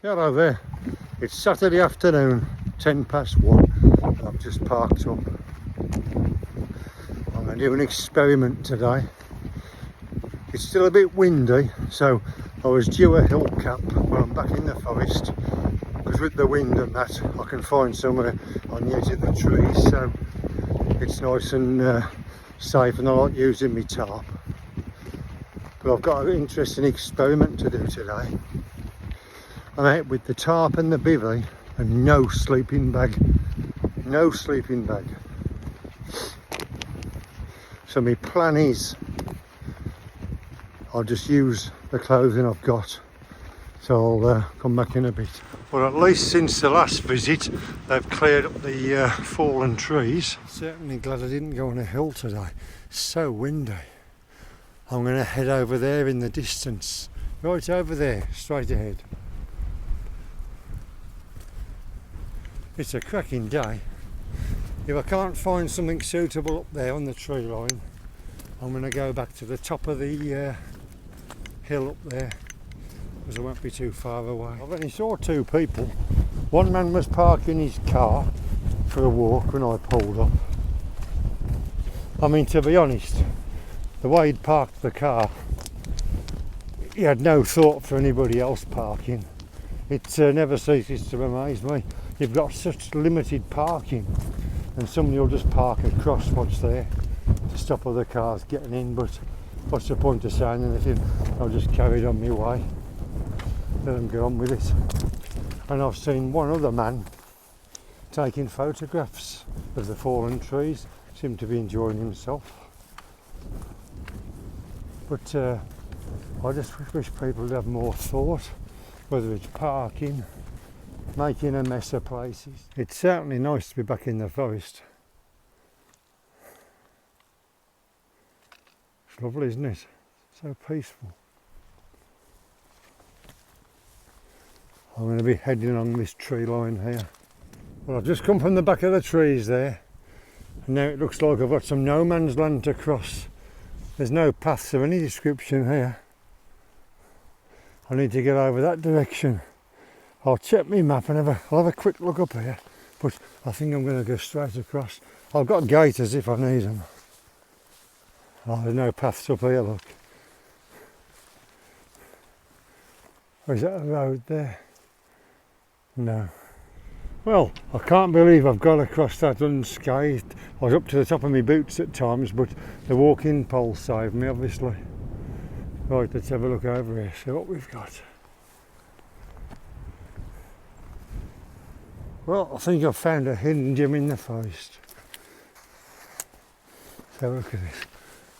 Hello there. It's Saturday afternoon, 1:10. I've just parked up. I'm going to do an experiment today. It's still a bit windy, so I was due a hill cap, but I'm back in the forest because with the wind and that I can find somewhere on the edge of the trees, so it's nice and safe, and I like using my tarp. But I've got an interesting experiment to do today. I'm out with the tarp and the bivy and no sleeping bag. No sleeping bag. So my plan is I'll just use the clothing I've got. So I'll come back in a bit. Well, at least since the last visit they've cleared up the fallen trees. Certainly glad I didn't go on a hill today. It's so windy. I'm going to head over there in the distance. Right over there, straight ahead. It's a cracking day. If I can't find something suitable up there on the tree line, I'm going to go back to the top of the hill up there, because I won't be too far away. I've only saw two people. One man was parking his car for a walk when I pulled up. I mean, to be honest, the way he'd parked the car, he had no thought for anybody else parking. It never ceases to amaze me. You've got such limited parking, and somebody will just park across what's there to stop other cars getting in, but what's the point of saying anything? I'll just carry on my way, let them get on with it. And I've seen one other man taking photographs of the fallen trees, seemed to be enjoying himself. But I just wish people would have more thought, whether it's parking, making a mess of places. It's certainly nice to be back in the forest. It's lovely, isn't it? So peaceful. I'm going to be heading along this tree line here. Well, I've just come from the back of the trees there, and now it looks like I've got some no man's land to cross. There's no paths of any description here. I need to get over that direction. I'll check my map and I'll have a quick look up here, but I think I'm going to go straight across. I've got gaiters if I need them. Oh, there's no paths up here, look. Or is that a road there? No. Well, I can't believe I've got across that unscathed. I was up to the top of my boots at times, but the walking pole saved me, obviously. Right, let's have a look over here, see what we've got. Well, I think I've found a hidden gem in the forest. Let's have a look at this.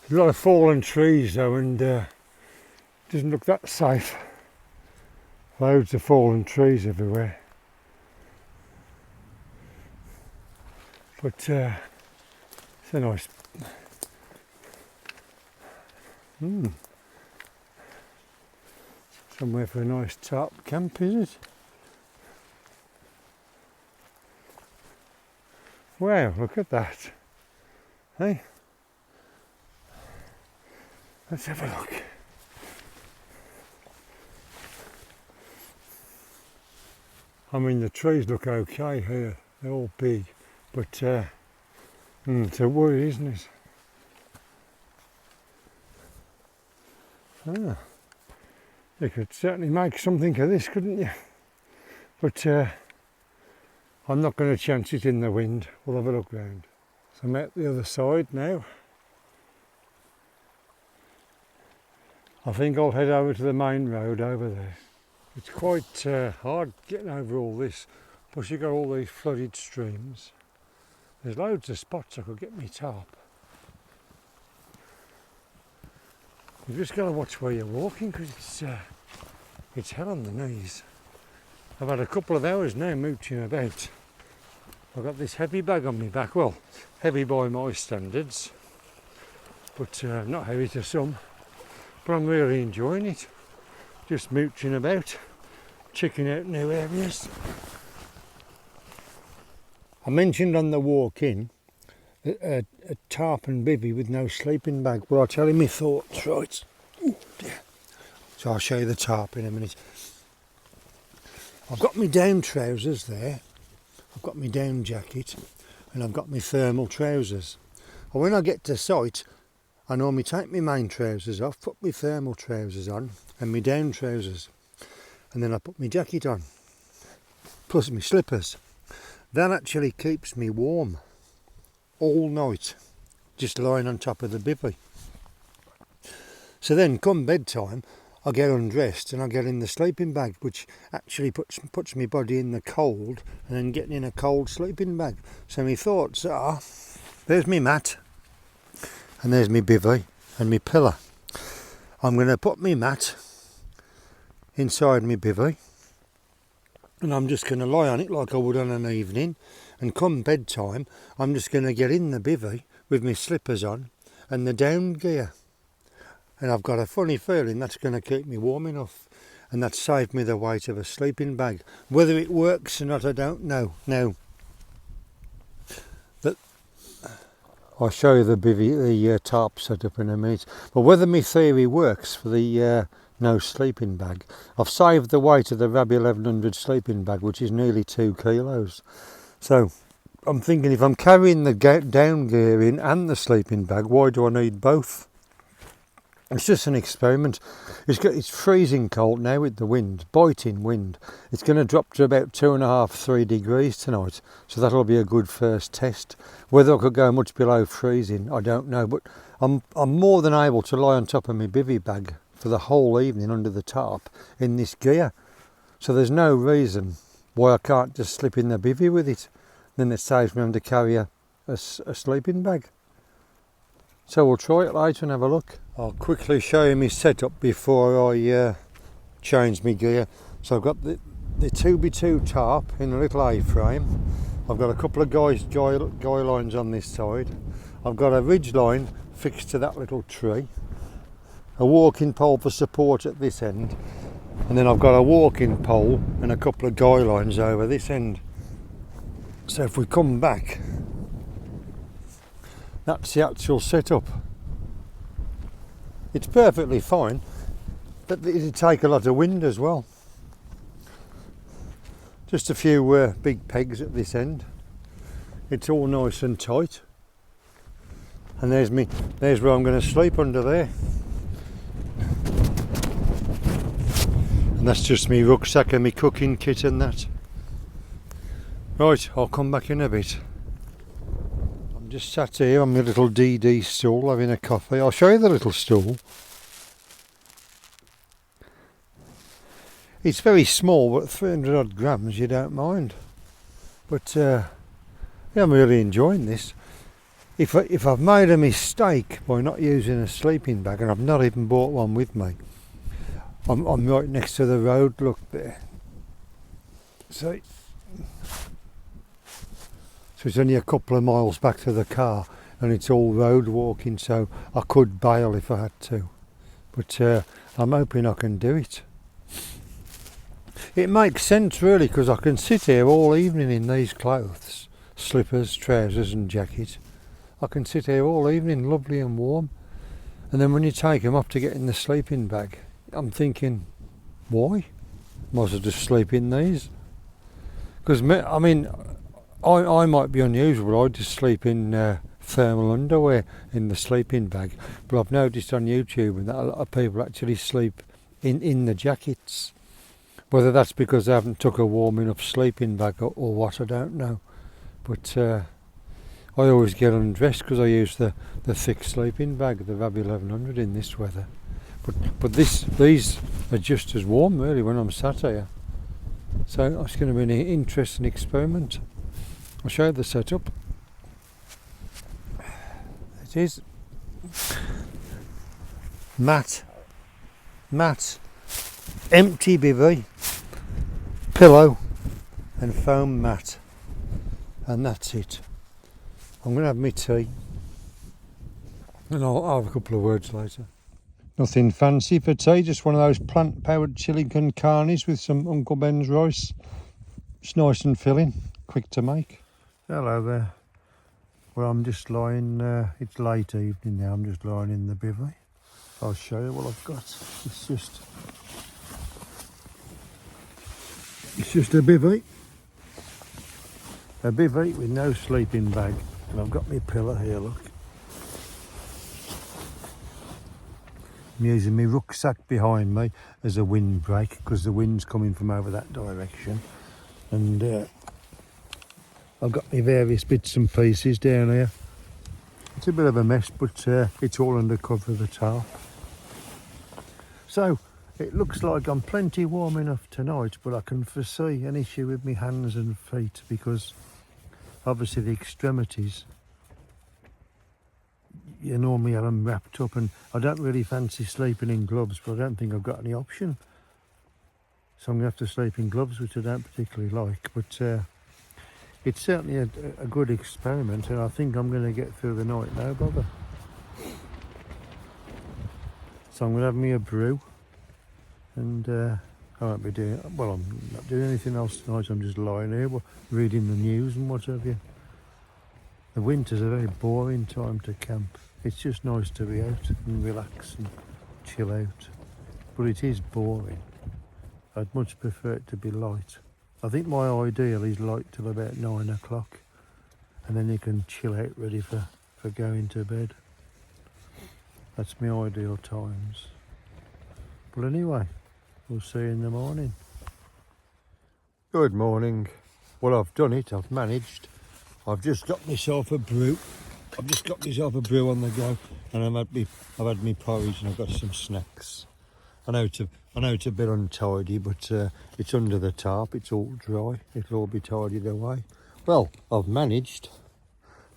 There's a lot of fallen trees though, and doesn't look that safe. Loads of fallen trees everywhere. But it's a nice... Somewhere for a nice tarp camp, is it? Wow, look at that. Hey? Let's have a look. I mean, the trees look okay here. They're all big, but it's a worry, isn't it? Ah, you could certainly make something of this, couldn't you? But I'm not going to chance it in the wind. We'll have a look round. So I'm at the other side now. I think I'll head over to the main road over there. It's quite hard getting over all this. Plus you've got all these flooded streams. There's loads of spots I could get my tarp. You've just got to watch where you're walking, because it's hell on the knees. I've had a couple of hours now mooching about. I've got this heavy bag on my back. Well, heavy by my standards, but not heavy to some. But I'm really enjoying it. Just mooching about, checking out new areas. I mentioned on the walk in a tarp and bivy with no sleeping bag. Well, I'll tell you my thoughts, right? Ooh, dear. So I'll show you the tarp in a minute. I've got my down trousers there, I've got my down jacket, and I've got my thermal trousers. And when I get to site, I normally take my main trousers off, put my thermal trousers on, and my down trousers. And then I put my jacket on, plus my slippers. That actually keeps me warm all night, just lying on top of the bivvy. So then come bedtime, I get undressed and I get in the sleeping bag, which actually puts my body in the cold and then getting in a cold sleeping bag. So my thoughts are, there's my mat and there's my bivvy and my pillow. I'm going to put my mat inside my bivvy and I'm just going to lie on it like I would on an evening, and come bedtime I'm just going to get in the bivvy with my slippers on and the down gear. And I've got a funny feeling that's going to keep me warm enough, and that's saved me the weight of a sleeping bag. Whether it works or not, I don't know. Now, I'll show you the tarp setup in a minute. But whether my theory works for the no sleeping bag, I've saved the weight of the Rab 1100 sleeping bag, which is nearly 2 kilos. So I'm thinking, if I'm carrying the down gear in and the sleeping bag, why do I need both? It's just an experiment. It's freezing cold now with the wind, biting wind. It's going to drop to about 2.5, 3 degrees tonight, so that'll be a good first test. Whether I could go much below freezing, I don't know, but I'm more than able to lie on top of my bivvy bag for the whole evening under the tarp in this gear. So there's no reason why I can't just slip in the bivvy with it. Then it saves me having to carry a sleeping bag. So we'll try it later and have a look. I'll quickly show you my setup before I change my gear. So I've got the 2x2 tarp in a little A-frame. I've got a couple of guy lines on this side. I've got a ridge line fixed to that little tree. A walking pole for support at this end. And then I've got a walking pole and a couple of guy lines over this end. So if we come back, that's the actual setup. It's perfectly fine, but it'd take a lot of wind as well. Just a few big pegs at this end. It's all nice and tight. And there's where I'm going to sleep, under there. And that's just me rucksack and me cooking kit and that. Right, I'll come back in a bit. Just sat here on my little DD stool having a coffee. I'll show you the little stool. It's very small, but 300 odd grams you don't mind. But yeah, I'm really enjoying this. If I've made a mistake by not using a sleeping bag, and I've not even brought one with me, I'm right next to the road, look there. So it's only a couple of miles back to the car, and it's all road walking, so I could bail if I had to. But I'm hoping I can do it. It makes sense really, because I can sit here all evening in these clothes, slippers, trousers and jacket. I can sit here all evening, lovely and warm. And then when you take them off to get in the sleeping bag, I'm thinking, why? Might as well just sleep in these. Because, I mean, I might be unusual, I just sleep in thermal underwear in the sleeping bag, but I've noticed on YouTube that a lot of people actually sleep in the jackets. Whether that's because they haven't took a warm enough sleeping bag or what, I don't know. But I always get undressed because I use the thick sleeping bag, the Rab 1100 in this weather. But these are just as warm really when I'm sat here. So it's going to be an interesting experiment. I'll show you the setup. It is mat, empty bivvy, pillow and foam mat, and that's it. I'm going to have my tea and I'll have a couple of words later. Nothing fancy for tea, just one of those plant powered chili con carnes with some Uncle Ben's rice. It's nice and filling, quick to make. Hello there. Well, I'm just lying, it's late evening now, I'm just lying in the bivvy. I'll show you what I've got. It's just It's just a bivvy. A bivvy with no sleeping bag. And I've got my pillow here, look. I'm using my rucksack behind me as a windbreak because the wind's coming from over that direction. And I've got my various bits and pieces down here. It's a bit of a mess, but it's all under cover of the tarp. So it looks like I'm plenty warm enough tonight, but I can foresee an issue with my hands and feet because obviously the extremities, you normally have them wrapped up, and I don't really fancy sleeping in gloves, but I don't think I've got any option. So I'm going to have to sleep in gloves, which I don't particularly like, but it's certainly a good experiment, and I think I'm going to get through the night, no bother. So I'm going to have me a brew, and I won't be doing, well, I'm not doing anything else tonight. I'm just lying here reading the news and what have you. The winter's a very boring time to camp. It's just nice to be out and relax and chill out, but it is boring. I'd much prefer it to be light. I think my ideal is light till about 9 o'clock, and then you can chill out ready for going to bed. That's my ideal times. But anyway, we'll see you in the morning. Good morning. Well, I've done it, I've managed. I've just got myself a brew. I've just got myself a brew on the go, and I've had my porridge and I've got some snacks. I know it's a bit untidy, but it's under the tarp, it's all dry, it'll all be tidied away. Well, I've managed.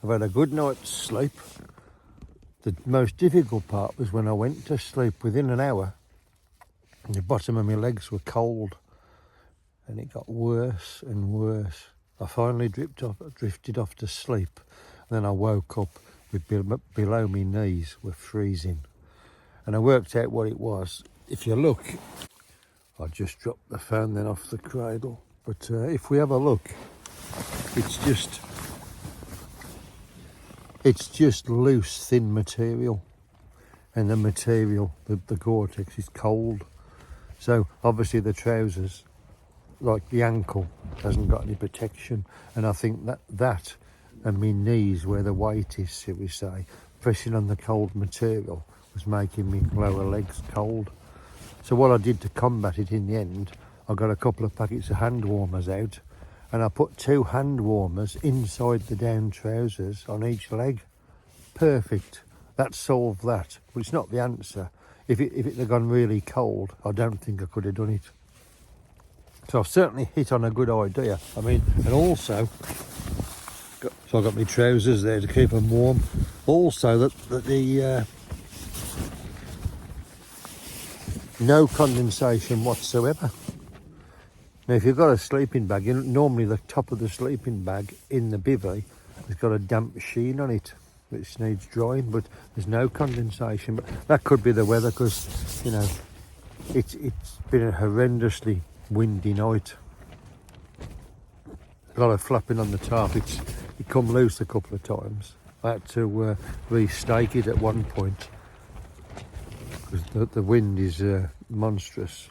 I've had a good night's sleep. The most difficult part was when I went to sleep. Within an hour, the bottom of my legs were cold, and it got worse and worse. I finally drifted off to sleep, and then I woke up with below my knees were freezing. And I worked out what it was. If you look, I just dropped the phone then off the cradle, but if we have a look, it's just loose, thin material, and the material, the Gore-Tex, is cold. So obviously the trousers, like the ankle, hasn't got any protection, and I think that and my knees, where the weight is, shall we say, pressing on the cold material, was making me lower legs cold. So what I did to combat it in the end, I got a couple of packets of hand warmers out, and I put 2 hand warmers inside the down trousers on each leg. Perfect. That solved that. But it's not the answer. If it had gone really cold, I don't think I could have done it. So I've certainly hit on a good idea. I mean, and also, so I've got my trousers there to keep them warm. Also, that the no condensation whatsoever. Now, if you've got a sleeping bag, normally the top of the sleeping bag in the bivvy has got a damp sheen on it, which needs drying, but there's no condensation. But that could be the weather, because, you know, it's been a horrendously windy night. A lot of flapping on the tarp. It come loose a couple of times. I had to re-stake it at one point, because the wind is monstrous.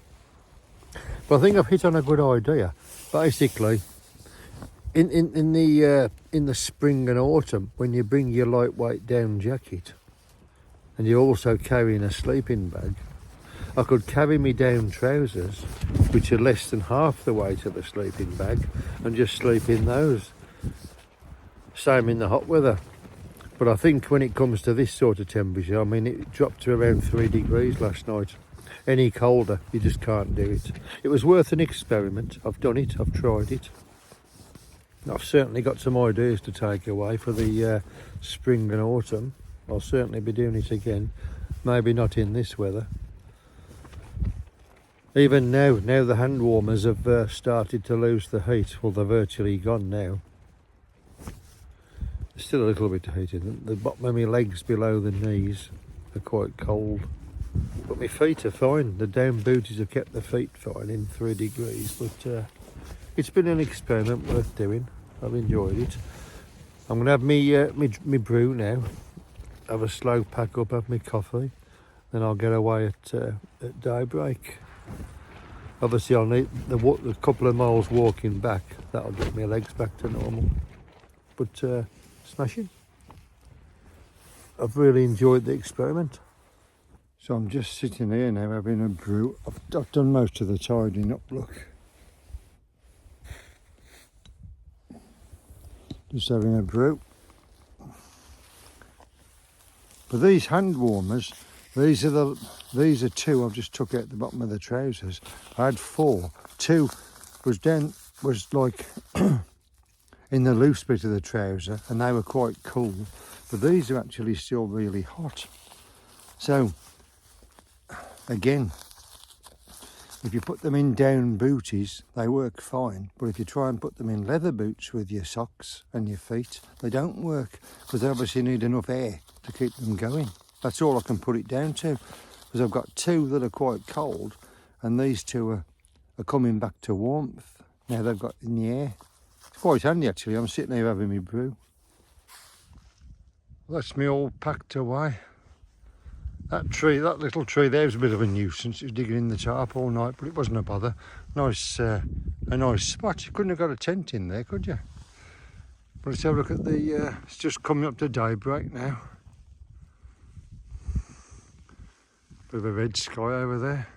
But I think I've hit on a good idea. Basically, in the spring and autumn, when you bring your lightweight down jacket, and you're also carrying a sleeping bag, I could carry me down trousers, which are less than half the weight of a sleeping bag, and just sleep in those. Same in the hot weather. But I think when it comes to this sort of temperature, I mean, it dropped to around 3 degrees last night. Any colder, you just can't do it. It was worth an experiment. I've done it, I've tried it. I've certainly got some ideas to take away for the spring and autumn. I'll certainly be doing it again. Maybe not in this weather. Even now the hand warmers have started to lose the heat. Well, they're virtually gone now. There's still a little bit of heat in them. The bottom of my legs below the knees are quite cold. But my feet are fine. The down booties have kept the feet fine in 3 degrees. But it's been an experiment worth doing. I've enjoyed it. I'm going to have me brew now. Have a slow pack up, have my coffee. Then I'll get away at daybreak. Obviously I'll need the couple of miles walking back, that'll get my legs back to normal. But smashing. I've really enjoyed the experiment. So I'm just sitting here now having a brew. I've done most of the tidying up, look. Just having a brew. But these hand warmers, these are two I've just took out the bottom of the trousers. I had 4. 2 was like in the loose bit of the trouser, and they were quite cool. But these are actually still really hot. So again, if you put them in down booties, they work fine. But if you try and put them in leather boots with your socks and your feet, they don't work, because they obviously need enough air to keep them going. That's all I can put it down to, because I've got 2 that are quite cold, and these 2 are coming back to warmth. Now they've got in the air. It's quite handy actually. I'm sitting here having my brew. That's me all packed away. That little tree there was a bit of a nuisance. It was digging in the tarp all night, but it wasn't a bother. A nice spot. You couldn't have got a tent in there, could you? But let's have a look at the, it's just coming up to daybreak now. Bit of a red sky over there.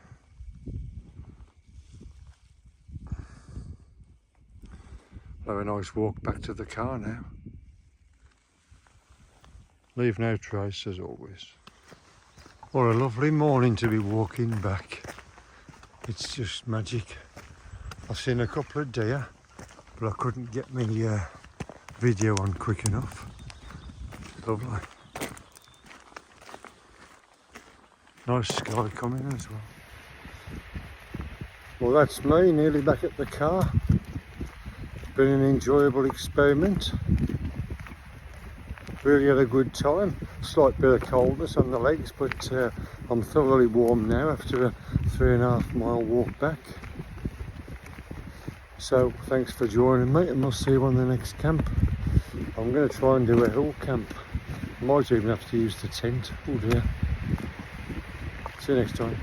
Have a nice walk back to the car now. Leave no trace as always. What a lovely morning to be walking back. It's just magic. I've seen a couple of deer, but I couldn't get my video on quick enough. Lovely. Nice sky coming as well. Well, that's me, nearly back at the car. Been an enjoyable experiment. Really had a good time. Slight bit of coldness on the legs, but I'm thoroughly warm now after a 3.5 mile walk back. So thanks for joining me, and we'll see you on the next camp. I'm going to try and do a hill camp. I might even have to use the tent. Oh dear. See you next time.